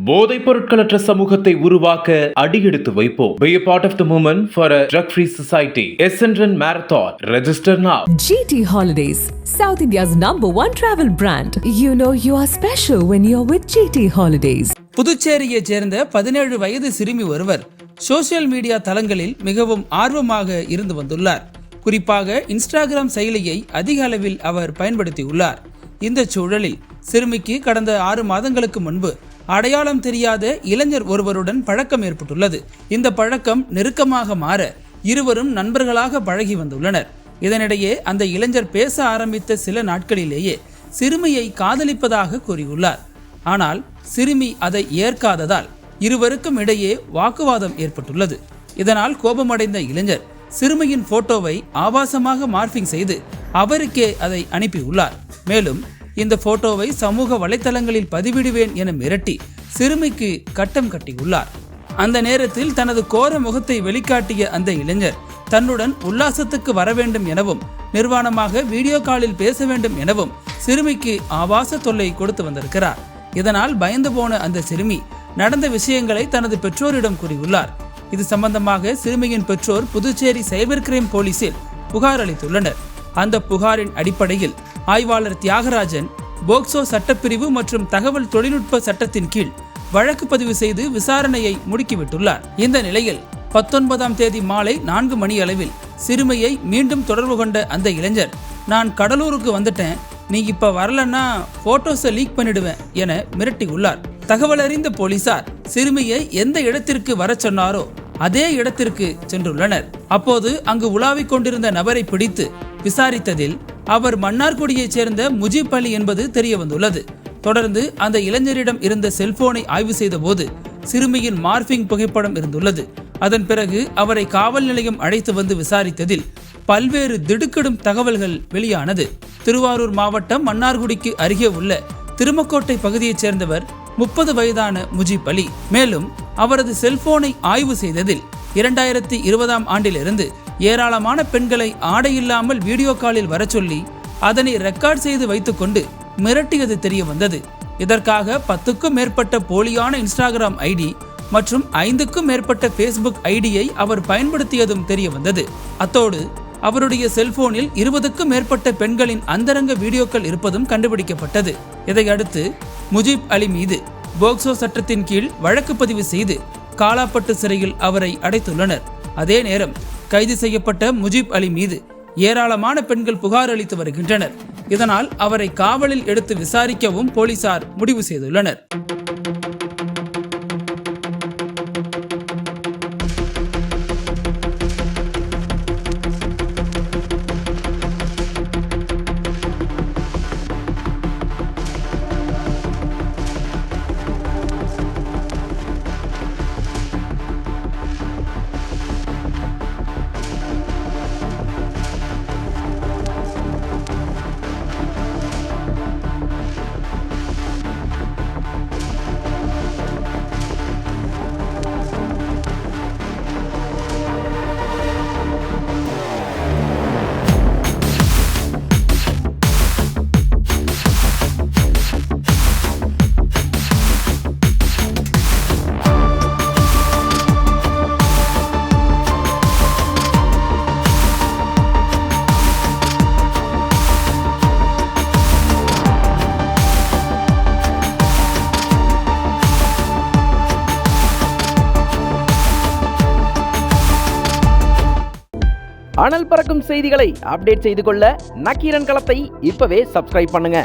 போதைப் பொருட்களற்ற சமூகத்தை உருவாக்க அடியெடுத்து வைப்போம். Be a part of the movement for a drug-free society. Essendon Marathon. Register now. GT Holidays, South India's #1 travel brand. You know you are special when you're with GT Holidays. புதுச்சேரியைச் சேர்ந்த 17 வயது சிறுமி ஒருவர் social media தளங்களில் மிகவும் ஆர்வமாக இருந்து வந்துள்ளார். குறிப்பாக இன்ஸ்டாகிராம் செயலியை அதிக அளவில் அவர் பயன்படுத்தியுள்ளார். இந்த சூழலில் சிறுமிக்கு கடந்த 6 மாதங்களுக்கு முன்பு அடையாளம் தெரியாத இளைஞர் ஒருவருடன் பழக்கம் ஏற்பட்டுள்ளது. இந்த பழக்கம் நெருக்கமாக மாற இருவரும் நண்பர்களாக பழகி வந்துள்ளனர். இதனிடையே அந்த இளைஞர் பேச ஆரம்பித்த சில நாட்களிலேயே சிறுமியை காதலிப்பதாக கூறியுள்ளார். ஆனால் சிறுமி அதை ஏற்காததால் இருவருக்கும் இடையே வாக்குவாதம் ஏற்பட்டுள்ளது. இதனால் கோபமடைந்த இளைஞர் சிறுமியின் போட்டோவை ஆபாசமாக மார்பிங் செய்து அவருக்கே அதை அனுப்பியுள்ளார். மேலும் இந்த போட்டோவை சமூக வலைத்தளங்களில் பதிவிடுவேன் என மிரட்டி சிறுமிக்கு கட்டம் கட்டியுள்ளார். அந்த நேரத்தில் தனது கோர முகத்தை வெளிக்காட்டிய அந்த இளைஞர் தன்னுடன் உல்லாசத்துக்கு வர வேண்டும் எனவும் நிர்வாணமாக வீடியோ காலில் பேச வேண்டும் எனவும் சிறுமிக்கு ஆபாச தொல்லை கொடுத்து வந்திருக்கிறார். இதனால் பயந்து போன அந்த சிறுமி நடந்த விஷயங்களை தனது பெற்றோரிடம் கூறியுள்ளார். இது சம்பந்தமாக சிறுமியின் பெற்றோர் புதுச்சேரி சைபர் கிரைம் போலீசில் புகார் அளித்துள்ளனர். அந்த புகாரின் அடிப்படையில் ஆய்வாளர் தியாகராஜன் போக்சோ சட்டப்பிரிவு மற்றும் தகவல் தொழில்நுட்ப சட்டத்தின் கீழ் வழக்கு பதிவு செய்து விசாரணையை முடுக்கிவிட்டுள்ளார். இந்த நிலையில் 19ஆம் தேதி மாலை 4 மணி அளவில் சிறுமியை மீண்டும் தொடர்பு கொண்ட அந்த இளைஞர், நான் கடலூருக்கு வந்துட்டேன், நீ இப்ப வரலன்னா போட்டோஸை லீக் பண்ணிடுவேன் என மிரட்டியுள்ளார். தகவல் அறிந்த போலீசார் சிறுமியை எந்த இடத்திற்கு வர சொன்னாரோ அதே இடத்திற்கு சென்றுள்ளனர். அப்போது அங்கு உலாவிக் கொண்டிருந்த நபரை பிடித்து விசாரித்ததில் அவர் மன்னார்குடியைச் சேர்ந்த முஜிப் அலி என்பது தெரிய வந்துள்ளது. தொடர்ந்து அந்த இளைஞரிடம் இருந்த செல்போனை ஆய்வு செய்த போது சிறுமியின் மார்பிங் புகைப்படம் இருந்துள்ளது. அதன் பிறகு அவரை காவல் நிலையம் அழைத்து வந்து விசாரித்ததில் பல்வேறு திடுக்கிடும் தகவல்கள் வெளியானது. திருவாரூர் மாவட்டம் மன்னார்குடிக்கு அருகே உள்ள திருமக்கோட்டை பகுதியைச் சேர்ந்தவர் 30 வயதான முஜிப் அலி. மேலும் அவரது செல்போனை ஆய்வு செய்ததில் 2020ஆம் ஆண்டிலிருந்து ஏராளமான பெண்களை ஆடையில்லாமல் வீடியோ காலில் வர சொல்லி அதனை ரெக்கார்ட் செய்து வைத்துக்கொண்டு மிரட்டியது தெரிய வந்தது. இதற்காக 10க்கும் மேற்பட்ட போலியான இன்ஸ்டாகிராம் ஐடி மற்றும் 5க்கும் மேற்பட்ட ஃபேஸ்புக் ஐடியை அவர் பயன்படுத்தியதும் தெரிய வந்தது. அத்தோடு அவருடைய செல்போனில் 20க்கும் மேற்பட்ட பெண்களின் அந்தரங்க வீடியோக்கள் இருப்பதும் கண்டுபிடிக்கப்பட்டது. இதையடுத்து முஜிப் அலி மீது போக்சோ சட்டத்தின் கீழ் வழக்கு பதிவு செய்து காலாப்பட்டு சிறையில் அவரை அடைத்துள்ளனர். அதே நேரம் கைது செய்யப்பட்ட முஜிப் அலி மீது ஏராளமான பெண்கள் புகார் அளித்து வருகின்றனர். இதனால் அவரை காவலில் எடுத்து விசாரிக்கவும் போலீசார் முடிவு செய்துள்ளனர். அனல் பறக்கும் செய்திகளை அப்டேட் செய்து கொள்ள நக்கீரன் களத்தை இப்பவே சப்ஸ்கிரைப் பண்ணுங்க.